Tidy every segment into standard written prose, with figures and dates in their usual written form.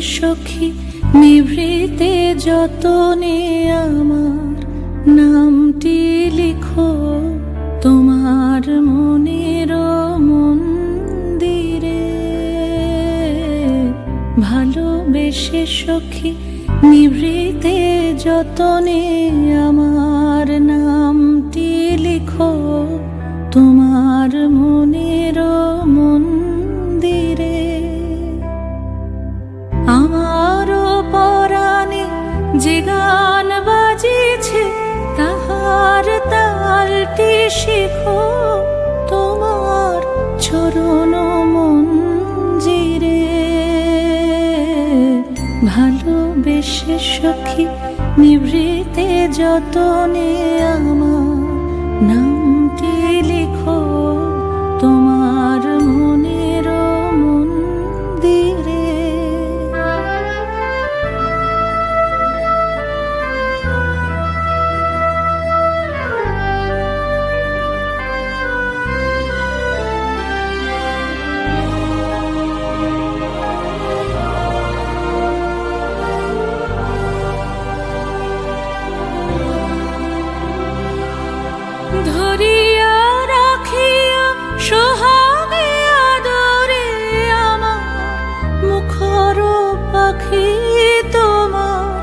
সখী নিভৃতে যতনে আমার নামটি লিখো তোমার মনের মন্দিরে। ভালোবেসে সখী নিভৃতে যতনে আমার নামটি লিখো তোমার মনের মন্দিরে। আমারও পরাণে যে গান বাজিছে তাহার তালটি শিখো তোমার চরণ মঞ্জিরে। ভালোবেসে সখী নিভৃতে যতনে আমার নামটি লিখো তোমার মনের মন্দিরে। ধরিয়া রাখিয়া সোহাগে আদরে আমার মুখর পাখি তোমার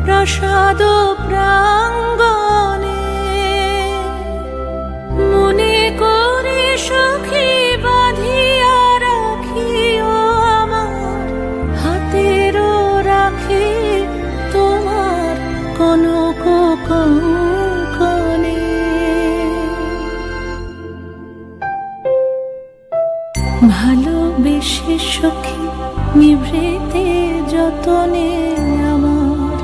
প্রাসাদ প্রাঙ্গণে। মনে করে সখী বাঁধিয়া রাখিও আমার হাতের রাখি তোমার কনক কঙ্কণে। ভালোবেসে সখী নিভৃতে যতনে আমার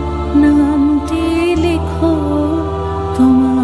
নামটি লিখো তোমার